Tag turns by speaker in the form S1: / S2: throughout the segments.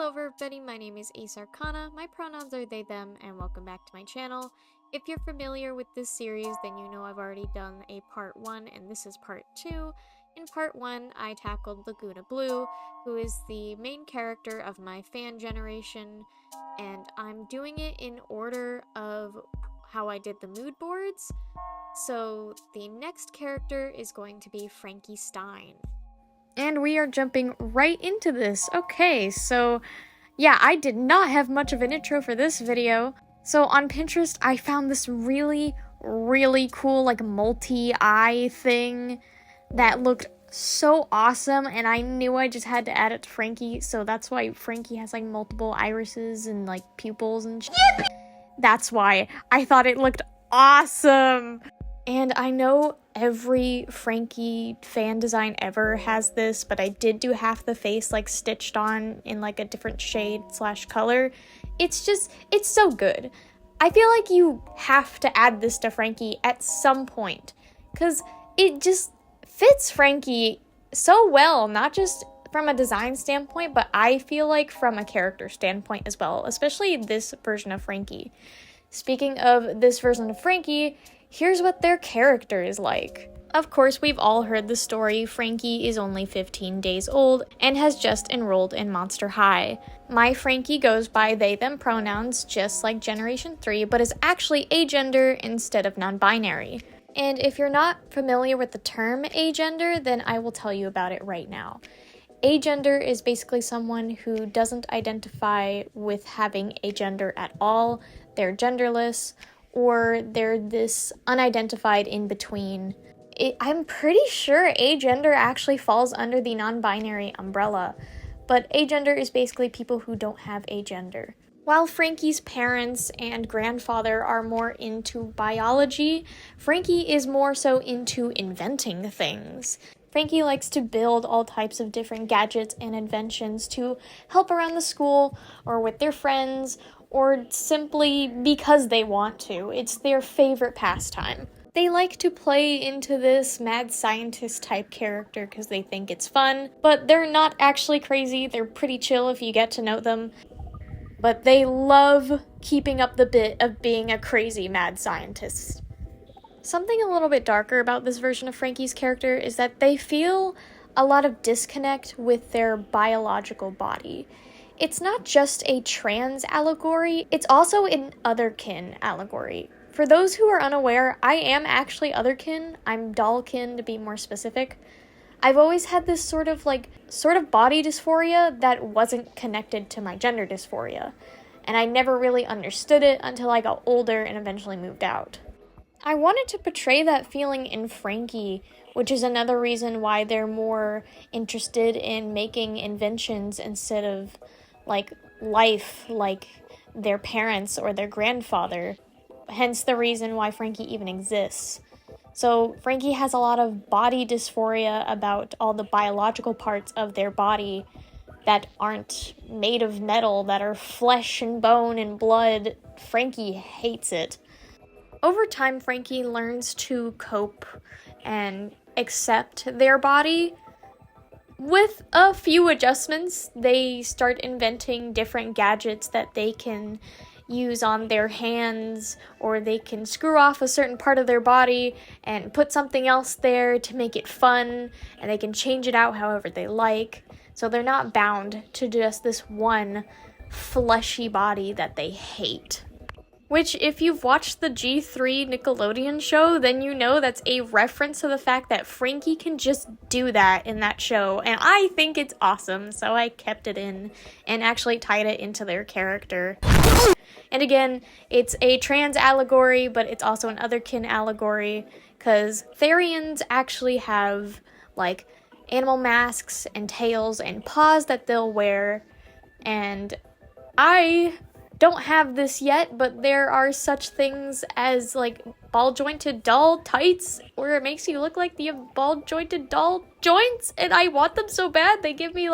S1: Hello everybody, my name is Ace Arcana, my pronouns are they, them, and welcome back to my channel. If you're familiar with this series, then you know I've already done a part 1 and this is part 2. In part 1, I tackled Laguna Blue, who is the main character of my fan generation, and I'm doing it in order of how I did the mood boards. So the next character is going to be Frankie Stein. And we are jumping right into this. Okay, so yeah, I did not have much of an intro for this video. So on Pinterest, I found this really cool like multi-eye thing that looked so awesome, and I knew I just had to add it to Frankie, so that's why Frankie has like multiple irises and like pupils and shit. That's why I thought it looked awesome. And I know every Frankie fan design ever has this, but I did do half the face like stitched on in like a different shade / color. It's so good. I feel like you have to add this to Frankie at some point, because it just fits Frankie so well, not just from a design standpoint, but I feel like from a character standpoint as well, especially this version of Frankie. Speaking of this version of Frankie, here's what their character is like. Of course, we've all heard the story. Frankie is only 15 days old and has just enrolled in Monster High. My Frankie goes by they, them pronouns, just like Generation 3, but is actually agender instead of non-binary. And if you're not familiar with the term agender, then I will tell you about it right now. Agender is basically someone who doesn't identify with having a gender at all. They're genderless, or they're this unidentified in between. I'm pretty sure agender actually falls under the non-binary umbrella, but agender is basically people who don't have a gender. While Frankie's parents and grandfather are more into biology, Frankie is more so into inventing things. Frankie likes to build all types of different gadgets and inventions to help around the school or with their friends, or simply because they want to. It's their favorite pastime. They like to play into this mad scientist type character because they think it's fun, but they're not actually crazy. They're pretty chill if you get to know them. But they love keeping up the bit of being a crazy mad scientist. Something a little bit darker about this version of Frankie's character is that they feel a lot of disconnect with their biological body. It's not just a trans allegory, it's also an otherkin allegory. For those who are unaware, I am actually otherkin. I'm dollkin to be more specific. I've always had this sort of body dysphoria that wasn't connected to my gender dysphoria, and I never really understood it until I got older and eventually moved out. I wanted to portray that feeling in Frankie, which is another reason why they're more interested in making inventions instead of life like their parents or their grandfather, hence the reason why Frankie even exists. So Frankie has a lot of body dysphoria about all the biological parts of their body that aren't made of metal, that are flesh and bone and blood. Frankie hates it. Over time, Frankie learns to cope and accept their body. With a few adjustments, they start inventing different gadgets that they can use on their hands, or they can screw off a certain part of their body and put something else there to make it fun, and they can change it out however they like. So they're not bound to just this one fleshy body that they hate. Which, if you've watched the G3 Nickelodeon show, then you know that's a reference to the fact that Frankie can just do that in that show, and I think it's awesome, so I kept it in and actually tied it into their character. And again, it's a trans allegory, but it's also an otherkin allegory, because Therians actually have, animal masks and tails and paws that they'll wear, and I don't have this yet, but there are such things as ball-jointed doll tights, where it makes you look like you have ball-jointed doll joints, and I want them so bad. They give me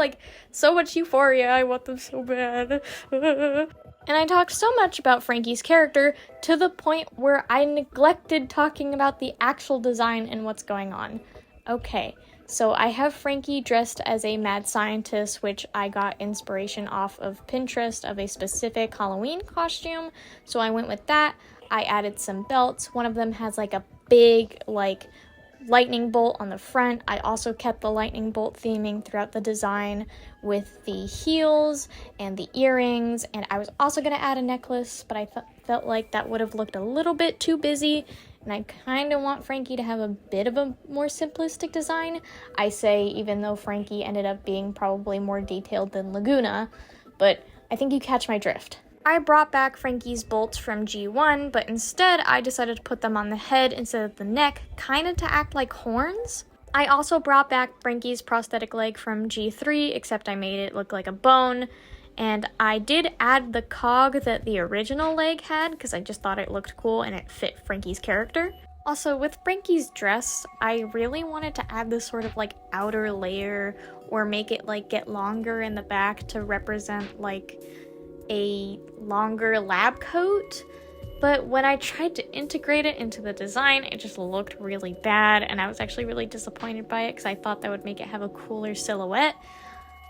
S1: so much euphoria. I want them so bad. And I talked so much about Frankie's character to the point where I neglected talking about the actual design and what's going on. Okay, So I have Frankie dressed as a mad scientist, which I got inspiration off of Pinterest of a specific Halloween costume. So I went with that. I added some belts. One of them has like a big like lightning bolt on the front. I also kept the lightning bolt theming throughout the design with the heels and the earrings, and I was also going to add a necklace, but I felt like that would have looked a little bit too busy, and I kind of want Frankie to have a bit of a more simplistic design. I say, even though Frankie ended up being probably more detailed than Laguna, but I think you catch my drift. I brought back Frankie's bolts from G1, but instead I decided to put them on the head instead of the neck, kind of to act like horns. I also brought back Frankie's prosthetic leg from G3, except I made it look like a bone, and I did add the cog that the original leg had, because I just thought it looked cool and it fit Frankie's character. Also, with Frankie's dress, I really wanted to add this sort of like outer layer, or make it like get longer in the back to represent like a longer lab coat, but when I tried to integrate it into the design, it just looked really bad, and I was actually really disappointed by it because I thought that would make it have a cooler silhouette.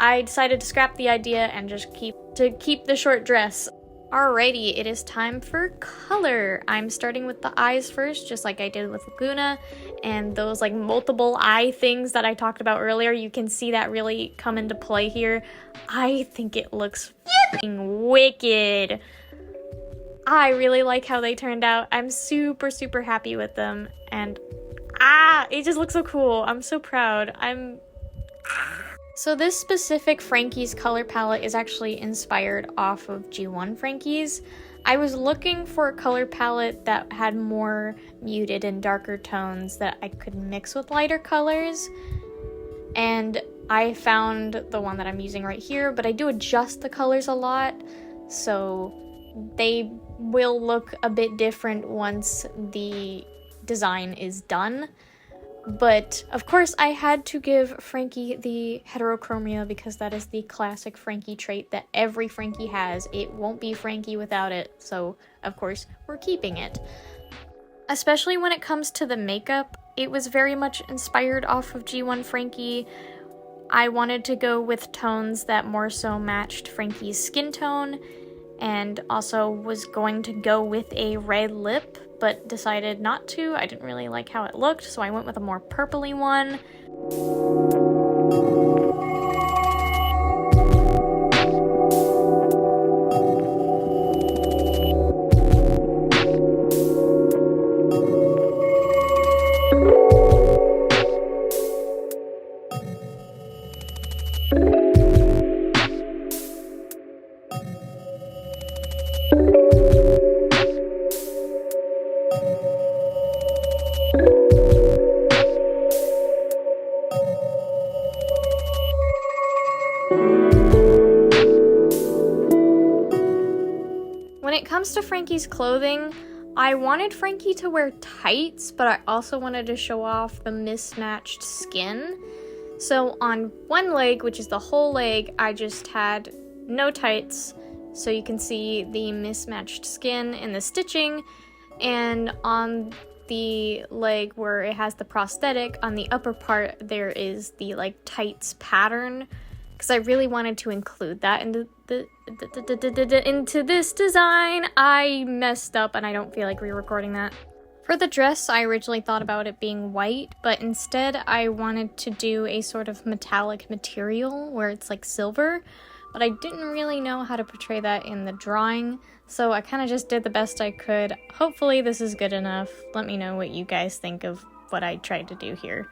S1: I decided to scrap the idea and just keep the short dress. Alrighty, it is time for color. I'm starting with the eyes first, just like I did with Laguna, and those like multiple eye things that I talked about earlier, you can see that really come into play here. I think it looks f***ing wicked. I really like how they turned out. I'm super, super happy with them, and it just looks so cool. I'm so proud. So this specific Frankie's color palette is actually inspired off of G1 Frankie's. I was looking for a color palette that had more muted and darker tones that I could mix with lighter colors, and I found the one that I'm using right here, but I do adjust the colors a lot, so they will look a bit different once the design is done. But of course I had to give Frankie the heterochromia because that is the classic Frankie trait that every Frankie has. It won't be Frankie without it, so of course we're keeping it. Especially when it comes to the makeup, it was very much inspired off of G1 Frankie. I wanted to go with tones that more so matched Frankie's skin tone, and also was going to go with a red lip, but decided not to. I didn't really like how it looked, so I went with a more purpley one. When it comes to Frankie's clothing, I wanted Frankie to wear tights, but I also wanted to show off the mismatched skin. So on one leg, which is the whole leg, I just had no tights, so you can see the mismatched skin and the stitching, and on the leg where it has the prosthetic, on the upper part there is the like tights pattern, because I really wanted to include that into this design. I messed up and I don't feel like re-recording that. For the dress, I originally thought about it being white, but instead I wanted to do a sort of metallic material where it's like silver, but I didn't really know how to portray that in the drawing, so I kind of just did the best I could. Hopefully this is good enough. Let me know what you guys think of what I tried to do here.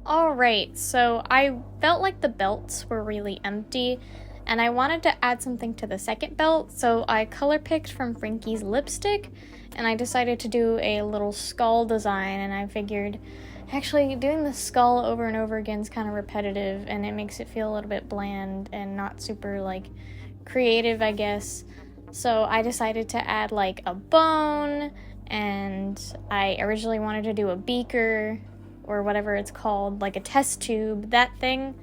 S1: Alright, so I felt like the belts were really empty, and I wanted to add something to the second belt, so I color picked from Frankie's lipstick, and I decided to do a little skull design, and I figured actually doing the skull over and over again is kind of repetitive, and it makes it feel a little bit bland and not super, like, creative, I guess. So I decided to add, like, a bone, and I originally wanted to do a beaker, or whatever it's called, like a test tube, that thing.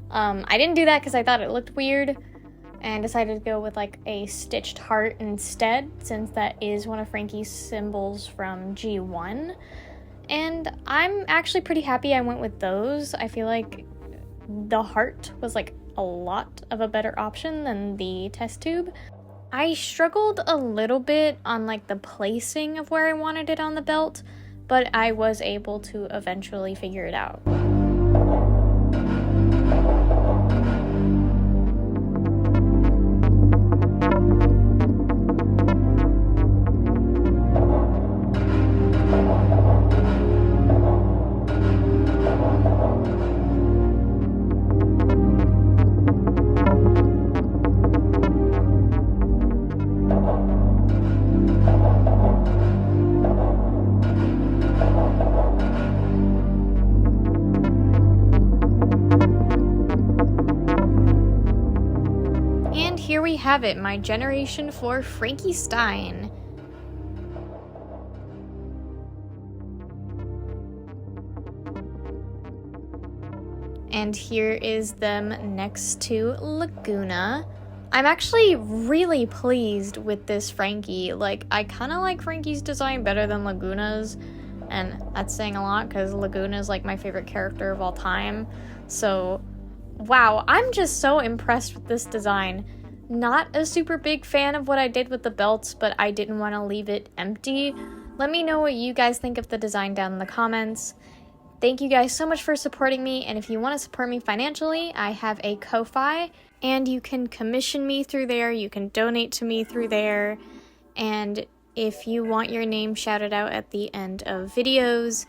S1: I didn't do that because I thought it looked weird, and decided to go with like a stitched heart instead, since that is one of Frankie's symbols from G1. And I'm actually pretty happy I went with those. I feel like the heart was like a lot of a better option than the test tube. I struggled a little bit on like the placing of where I wanted it on the belt, but I was able to eventually figure it out. And here we have it, my generation for Frankie Stein. And here is them next to Laguna. I'm actually really pleased with this Frankie. Like, I kind of like Frankie's design better than Laguna's, and that's saying a lot because Laguna is like my favorite character of all time. So, wow, I'm just so impressed with this design. Not a super big fan of what I did with the belts, but I didn't want to leave it empty. Let me know what you guys think of the design down in the comments. Thank you guys so much for supporting me, and if you want to support me financially, I have a Ko-Fi, and you can commission me through there, you can donate to me through there, and if you want your name shouted out at the end of videos,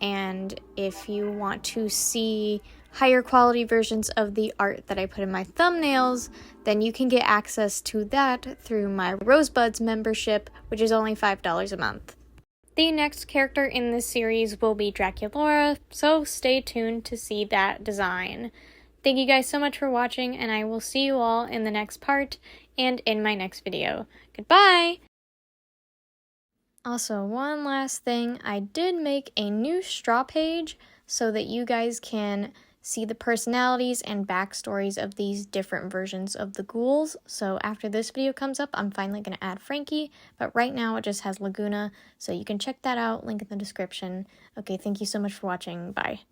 S1: and if you want to see higher quality versions of the art that I put in my thumbnails, then you can get access to that through my Rosebuds membership, which is only $5 a month. The next character in this series will be Draculaura, so stay tuned to see that design. Thank you guys so much for watching, and I will see you all in the next part and in my next video. Goodbye! Also, one last thing, I did make a new straw page so that you guys can see the personalities and backstories of these different versions of the ghouls. So after this video comes up, I'm finally going to add Frankie, but right now it just has Laguna, so you can check that out, link in the description. Okay, thank you so much for watching, bye.